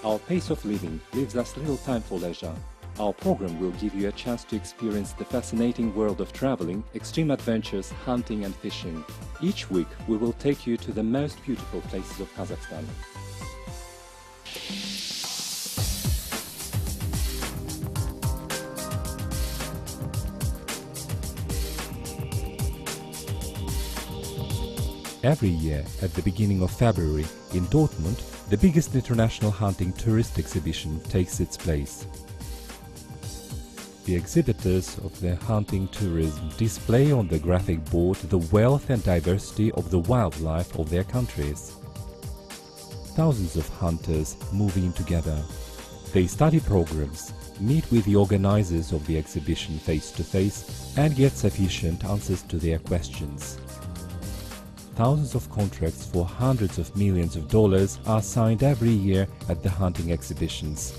Our pace of living leaves us little time for leisure. Our program will give you a chance to experience the fascinating world of traveling, extreme adventures, hunting and fishing. Each week we will take you to the most beautiful places of Kazakhstan. Every year, at the beginning of February, in Dortmund, the biggest international hunting tourist exhibition takes its place. The exhibitors of the hunting tourism display on the graphic board the wealth and diversity of the wildlife of their countries. Thousands of hunters move in together. They study programs, meet with the organizers of the exhibition face to face, and get sufficient answers to their questions. Thousands of contracts for hundreds of millions of dollars are signed every year at the hunting exhibitions.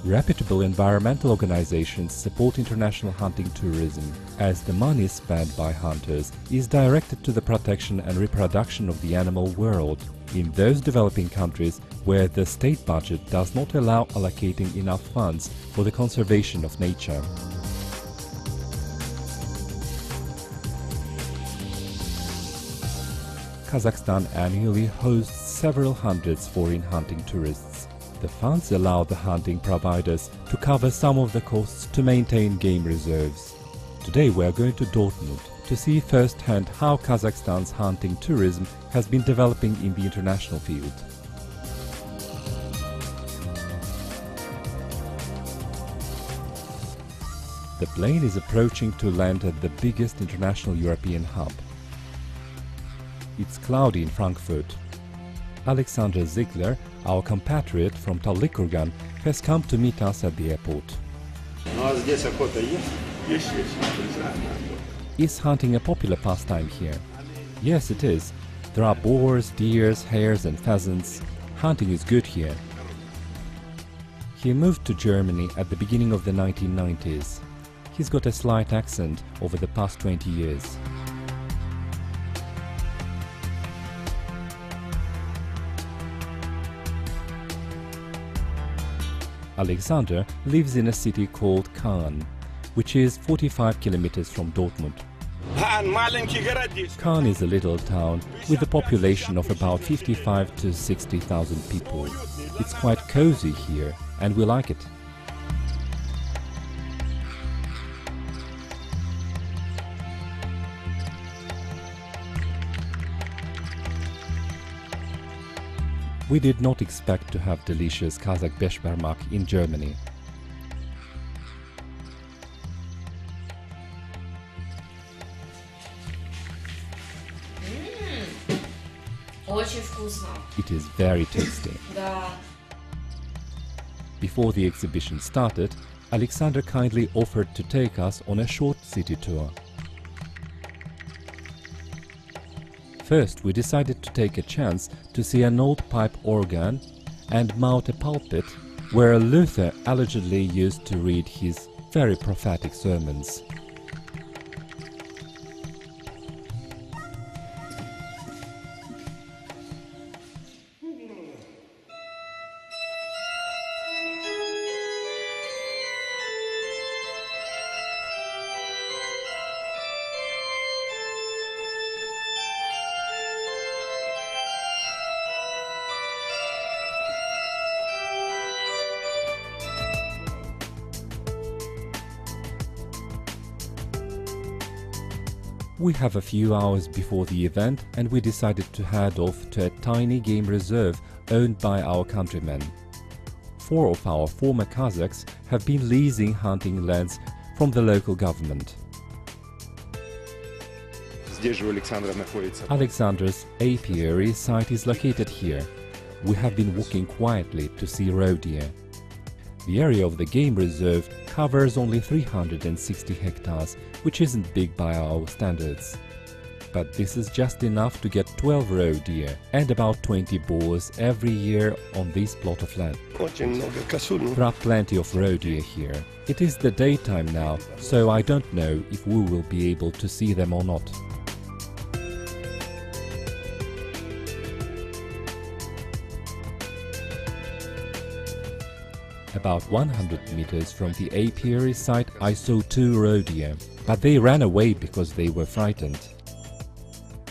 Reputable environmental organizations support international hunting tourism, as the money spent by hunters is directed to the protection and reproduction of the animal world in those developing countries where the state budget does not allow allocating enough funds for the conservation of nature. Kazakhstan annually hosts several hundreds foreign hunting tourists. The funds allow the hunting providers to cover some of the costs to maintain game reserves. Today we are going to Dortmund to see firsthand how Kazakhstan's hunting tourism has been developing in the international field. The plane is approaching to land at the biggest international European hub. It's cloudy in Frankfurt. Alexander Ziegler, our compatriot from Tallikurgan, has come to meet us at the airport. Is hunting a popular pastime here? Yes, it is. There are boars, deers, hares and pheasants. Hunting is good here. He moved to Germany at the beginning of the 1990s. He's got a slight accent over the past 20 years. Alexander lives in a city called Khan, which is 45 kilometers from Dortmund. Khan is a little town with a population of about 55 to 60,000 people. It's quite cozy here, and we like it. We did not expect to have delicious Kazakh beshbarmak in Germany. Очень вкусно. It is very tasty. Да. Before the exhibition started, Alexander kindly offered to take us on a short city tour. First, we decided to take a chance to see an old pipe organ and mount a pulpit where Luther allegedly used to read his very prophetic sermons. We have a few hours before the event and we decided to head off to a tiny game reserve owned by our countrymen. 4 of our former Kazakhs have been leasing hunting lands from the local government. Alexander's apiary site is located here. We have been walking quietly to see roe deer. The area of the game reserve covers only 360 hectares, which isn't big by our standards. But this is just enough to get 12 roe deer and about 20 boars every year on this plot of land. There are plenty of roe deer here. It is the daytime now, so I don't know if we will be able to see them or not. About 100 meters from the apiary site I saw 2 roe deer, but they ran away because they were frightened.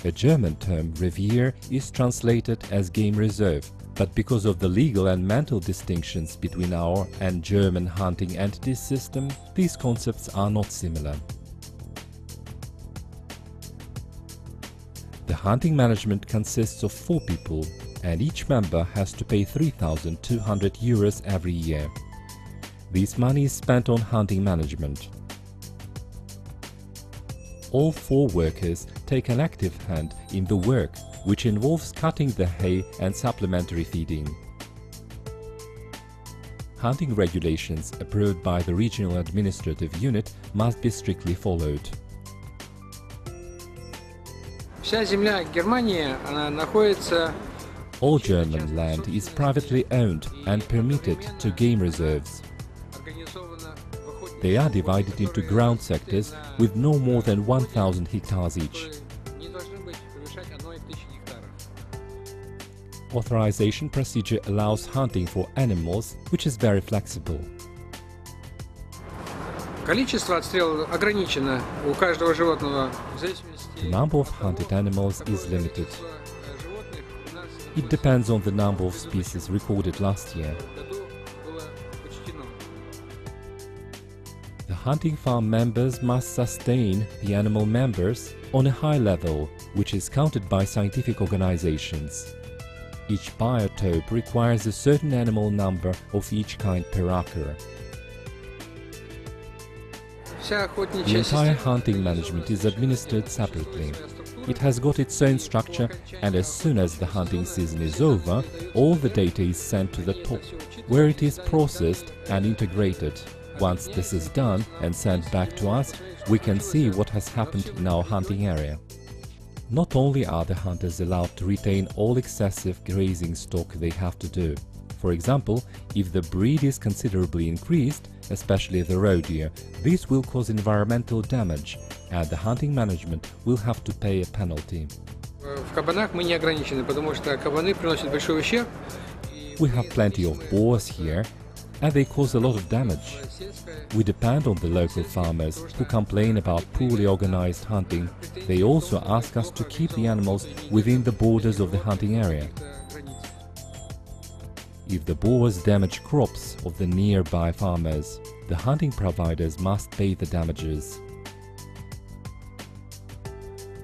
The German term revier is translated as game reserve, but because of the legal and mental distinctions between our and German hunting entities system, these concepts are not similar. The hunting management consists of 4 people, and each member has to pay 3,200 euros every year. This money is spent on hunting management. All 4 workers take an active hand in the work, which involves cutting the hay and supplementary feeding. Hunting regulations approved by the regional administrative unit must be strictly followed. All German land is privately owned and permitted to game reserves. They are divided into ground sectors with no more than 1,000 hectares each. Authorization procedure allows hunting for animals, which is very flexible. The number of hunted animals is limited. It depends on the number of species recorded last year. The hunting farm members must sustain the animal members on a high level, which is counted by scientific organizations. Each biotope requires a certain animal number of each kind per acre. The entire hunting management is administered separately. It has got its own structure, and as soon as the hunting season is over, all the data is sent to the top, where it is processed and integrated. Once this is done and sent back to us, we can see what has happened in our hunting area. Not only are the hunters allowed to retain all excessive grazing stock they have to do. For example, if the breed is considerably increased, especially the roe deer, this will cause environmental damage, and the hunting management will have to pay a penalty. We have plenty of boars here, and they cause a lot of damage. We depend on the local farmers who complain about poorly organized hunting. They also ask us to keep the animals within the borders of the hunting area. If the boars damage crops of the nearby farmers, the hunting providers must pay the damages.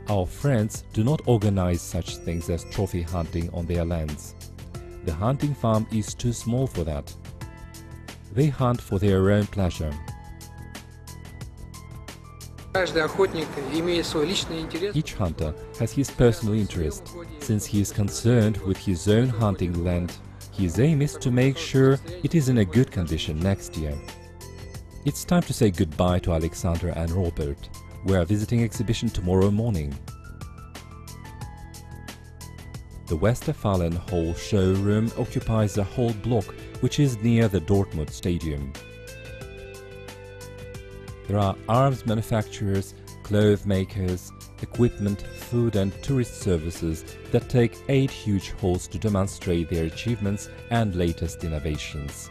Our friends do not organize such things as trophy hunting on their lands. The hunting farm is too small for that. They hunt for their own pleasure. Each hunter has his personal interest. Since he is concerned with his own hunting land, his aim is to make sure it is in a good condition next year. It's time to say goodbye to Alexander and Robert. We are visiting exhibition tomorrow morning. The Westfalen Hall showroom occupies a whole block which is near the Dortmund stadium. There are arms manufacturers, clothes makers, equipment, food and tourist services that take 8 huge halls to demonstrate their achievements and latest innovations.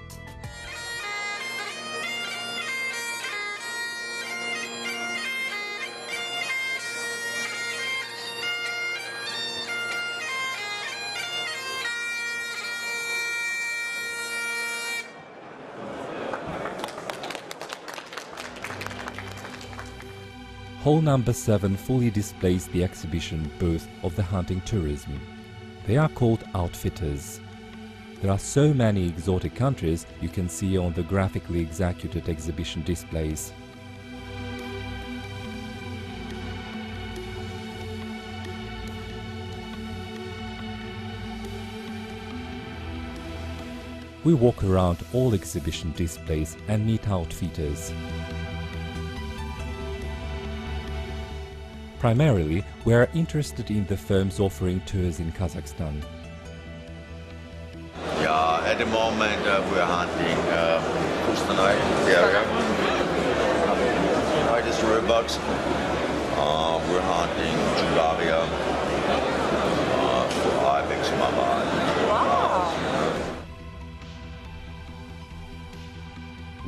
Hall number 7 fully displays the exhibition booth of the hunting tourism. They are called outfitters. There are so many exotic countries you can see on the graphically executed exhibition displays. We walk around all exhibition displays and meet outfitters. Primarily, we are interested in the firms offering tours in Kazakhstan. Yeah, at the moment we are hunting Kustanai area. Tigers roebucks. We're hunting Jularia, ibex mama. Wow!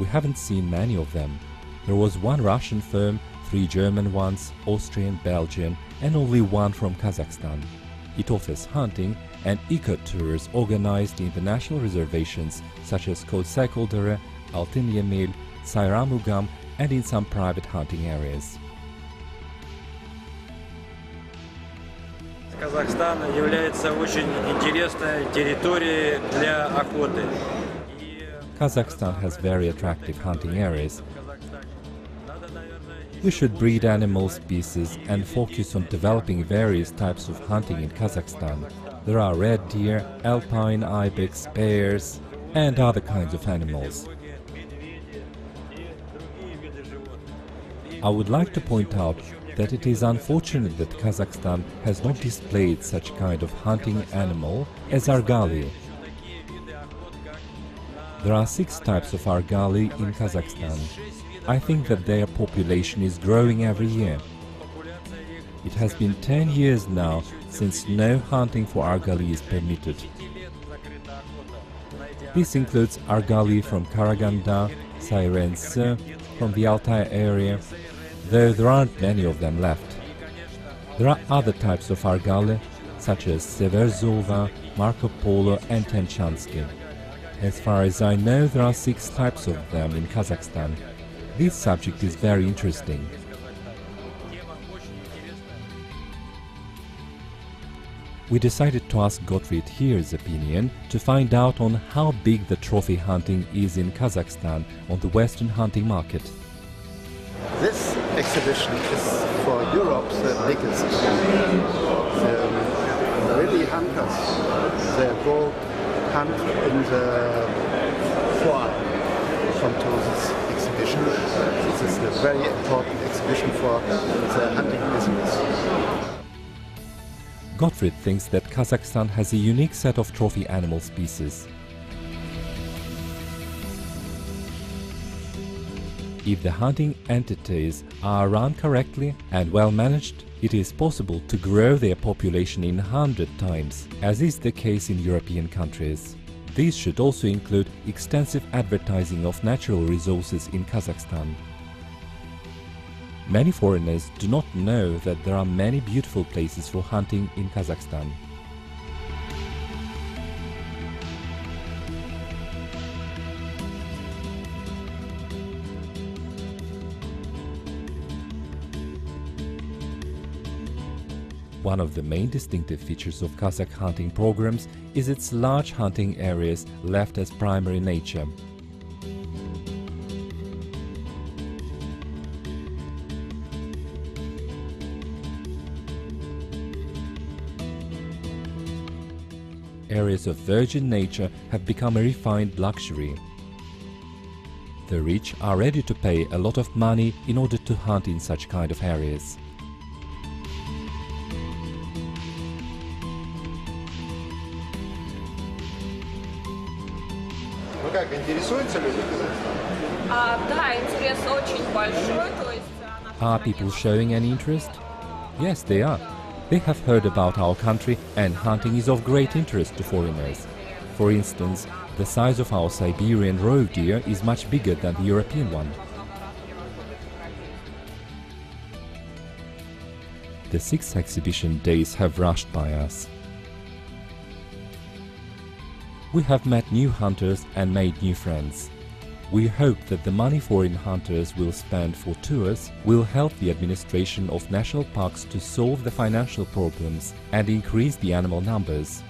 we haven't seen many of them. There was one Russian firm, 3 German ones, Austrian, Belgian, and only one from Kazakhstan. It offers hunting and eco-tours organized in the national reservations such as Kozhikode, Altyn Yemel, Sayramugam, and in some private hunting areas. Казахстан является очень интересной территорией для охоты. Kazakhstan has very attractive hunting areas. We should breed animal species and focus on developing various types of hunting in Kazakhstan. There are red deer, alpine ibex, bears, and other kinds of animals. I would like to point out that it is unfortunate that Kazakhstan has not displayed such kind of hunting animal as argali. There are 6 types of argali in Kazakhstan. I think that their population is growing every year. It has been 10 years now since no hunting for argali is permitted. This includes argali from Karaganda, Sayrense, from the Altai area, though there aren't many of them left. There are other types of argali, such as Severzova, Marco Polo and Tenchansky. As far as I know, there are 6 types of them in Kazakhstan. This subject is very interesting. We decided to ask Gottfried Heer's opinion to find out on how big the trophy hunting is in Kazakhstan on the Western hunting market. This exhibition is for Europe's biggest. Really hunters, they go hunt in the fall come to this exhibition. This is a very important exhibition for the hunting business. Gottfried thinks that Kazakhstan has a unique set of trophy animal species. If the hunting entities are run correctly and well managed, it is possible to grow their population in 100 times, as is the case in European countries. These should also include extensive advertising of natural resources in Kazakhstan. Many foreigners do not know that there are many beautiful places for hunting in Kazakhstan. One of the main distinctive features of Kazakh hunting programs is its large hunting areas left as primary nature. Areas of virgin nature have become a refined luxury. The rich are ready to pay a lot of money in order to hunt in such kind of areas. Как, интересуются люди? Да, интерес очень большой, то есть... Are people showing any interest? Yes, they are. They have heard about our country, and hunting is of great interest to foreigners. For instance, the size of our Siberian roe deer is much bigger than the European one. The 6 exhibition days have rushed by us. We have met new hunters and made new friends. We hope that the money foreign hunters will spend for tours will help the administration of national parks to solve the financial problems and increase the animal numbers.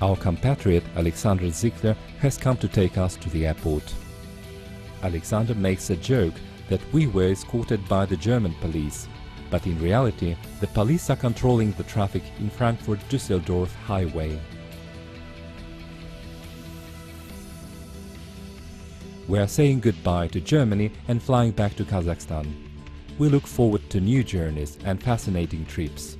Our compatriot Alexander Ziegler has come to take us to the airport. Alexander makes a joke that we were escorted by the German police, but in reality, the police are controlling the traffic in Frankfurt-Düsseldorf highway. We are saying goodbye to Germany and flying back to Kazakhstan. We look forward to new journeys and fascinating trips.